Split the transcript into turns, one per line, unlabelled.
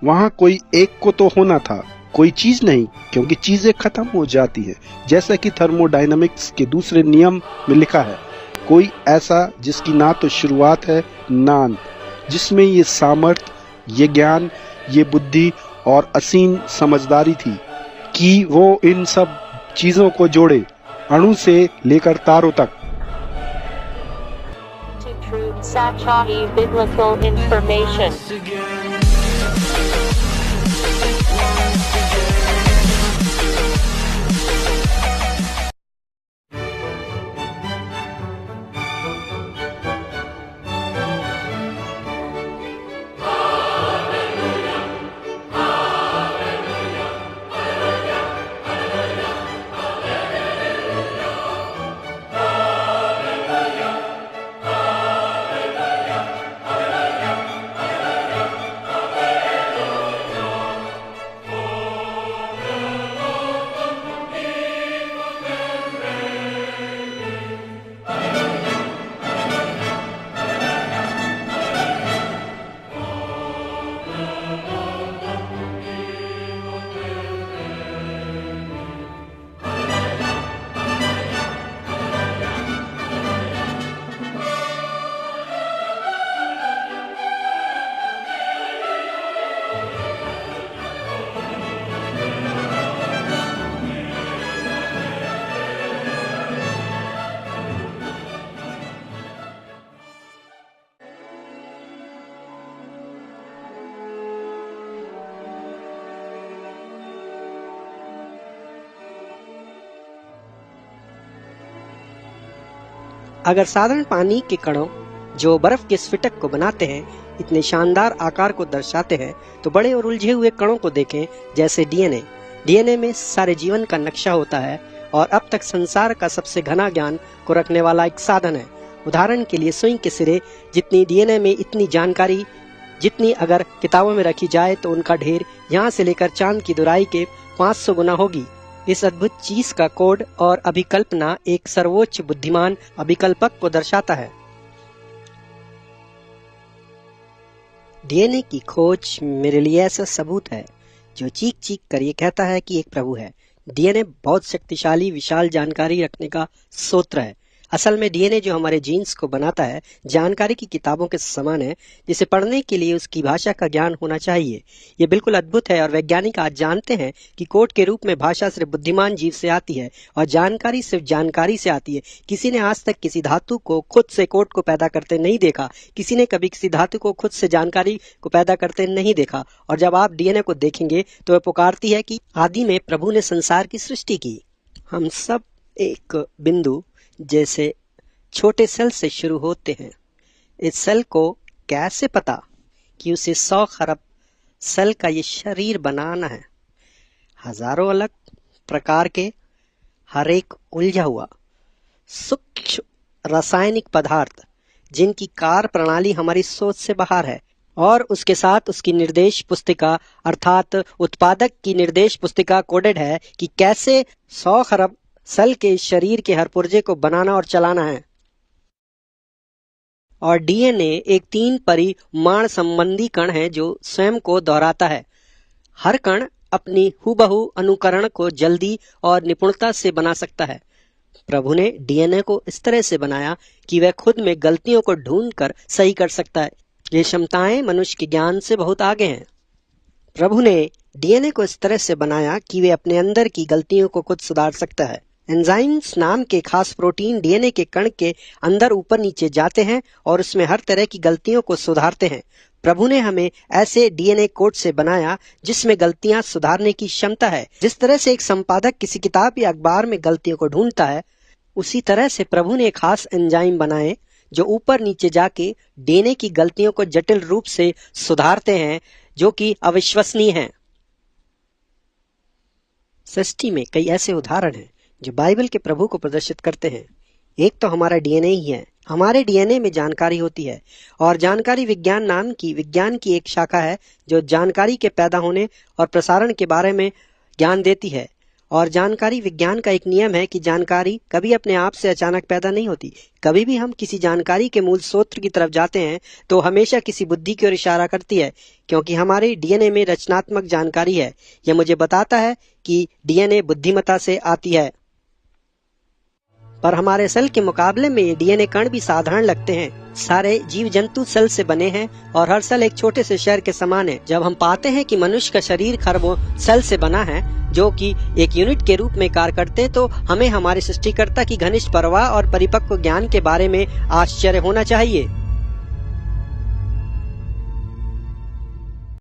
वहाँ कोई एक को तो होना था, कोई चीज नहीं, क्योंकि चीजें खत्म हो जाती है। जैसा कि थर्मोडायनामिक्स के दूसरे नियम में लिखा है, कोई ऐसा जिसकी ना तो शुरुआत है ना अंत, जिसमें ये सामर्थ्य, ये ज्ञान, ये बुद्धि और असीम समझदारी थी कि वो इन सब चीजों को जोड़े, अणु से लेकर तारों तक।
Sachahi Biblical Information.
अगर साधारण पानी के कणों जो बर्फ के स्फटिक को बनाते हैं इतने शानदार आकार को दर्शाते हैं, तो बड़े और उलझे हुए कणों को देखें, जैसे डीएनए। डीएनए में सारे जीवन का नक्शा होता है और अब तक संसार का सबसे घना ज्ञान को रखने वाला एक साधन है। उदाहरण के लिए सुई के सिरे जितनी डीएनए में इतनी जानकारी जितनी अगर किताबों में रखी जाए तो उनका ढेर यहाँ से लेकर चांद की दुराई के 500 गुना होगी। इस अद्भुत चीज का कोड और अभिकल्पना एक सर्वोच्च बुद्धिमान अभिकल्पक को दर्शाता है। डीएनए की खोज मेरे लिए ऐसा सबूत है जो चीख चीख कर ये कहता है कि एक प्रभु है। डीएनए बहुत शक्तिशाली विशाल जानकारी रखने का स्रोत है। असल में डीएनए जो हमारे जीन्स को बनाता है जानकारी की किताबों के समान है, जिसे पढ़ने के लिए उसकी भाषा का ज्ञान होना चाहिए। ये बिल्कुल अद्भुत है और वैज्ञानिक आज जानते हैं कि कोड के रूप में भाषा सिर्फ बुद्धिमान जीव से आती है और जानकारी सिर्फ जानकारी से आती है। किसी ने आज तक किसी धातु को खुद से कोड को पैदा करते नहीं देखा। किसी ने कभी किसी धातु को खुद से जानकारी को पैदा करते नहीं देखा। और जब आप डीएनए को देखेंगे तो वह पुकारती है कि आदि में प्रभु ने संसार की सृष्टि की। हम सब एक बिंदु जैसे छोटे सेल से शुरू होते हैं। इस सेल को कैसे पता कि उसे 100 खरब सेल का ये शरीर बनाना है? हजारों अलग प्रकार के हर एक उलझा हुआ सूक्ष्म रासायनिक पदार्थ जिनकी कार्य प्रणाली हमारी सोच से बाहर है, और उसके साथ उसकी निर्देश पुस्तिका अर्थात उत्पादक की निर्देश पुस्तिका कोडेड है कि कैसे 100 खरब सेल के शरीर के हर पुर्जे को बनाना और चलाना है। और डीएनए एक 3 परिमाण संबंधी कण है जो स्वयं को दोहराता है। हर कण अपनी हुबहू अनुकरण को जल्दी और निपुणता से बना सकता है। प्रभु ने डीएनए को इस तरह से बनाया कि वह खुद में गलतियों को ढूंढकर सही कर सकता है। ये क्षमताएं मनुष्य के ज्ञान से बहुत आगे हैं। प्रभु ने डीएनए को इस तरह से बनाया कि वे अपने अंदर की गलतियों को खुद सुधार सकता है। एंजाइम्स नाम के खास प्रोटीन डीएनए के कण के अंदर ऊपर नीचे जाते हैं और उसमें हर तरह की गलतियों को सुधारते हैं। प्रभु ने हमें ऐसे डीएनए कोड से बनाया जिसमें गलतियां सुधारने की क्षमता है। जिस तरह से एक संपादक किसी किताब या अखबार में गलतियों को ढूंढता है, उसी तरह से प्रभु ने खास एंजाइम बनाए जो ऊपर नीचे जाके डीएनए की गलतियों को जटिल रूप से सुधारते हैं, जो कि अविश्वसनीय हैं। सृष्टि में कई ऐसे उदाहरण हैं जो बाइबल के प्रभु को प्रदर्शित करते हैं। एक तो हमारा डीएनए ही है। हमारे डीएनए में जानकारी होती है और जानकारी विज्ञान नाम की विज्ञान की एक शाखा है जो जानकारी के पैदा होने और प्रसारण के बारे में ज्ञान देती है। और जानकारी विज्ञान का एक नियम है कि जानकारी कभी अपने आप से अचानक पैदा नहीं होती। कभी भी हम किसी जानकारी के मूल स्रोत की तरफ जाते हैं तो हमेशा किसी बुद्धि की ओर इशारा करती है, क्योंकि हमारे डीएनए में रचनात्मक जानकारी है। यह मुझे बताता है कि डीएनए बुद्धिमत्ता से आती है। पर हमारे सेल के मुकाबले में ये डीएनए कण भी साधारण लगते हैं। सारे जीव जंतु सेल से बने हैं और हर सेल एक छोटे से शहर के समान है। जब हम पाते हैं कि मनुष्य का शरीर खरबों सेल से बना है जो कि एक यूनिट के रूप में कार्य करते, तो हमें हमारे सृष्टिकर्ता की घनिष्ठ परवाह और परिपक्व ज्ञान के बारे में आश्चर्य होना चाहिए।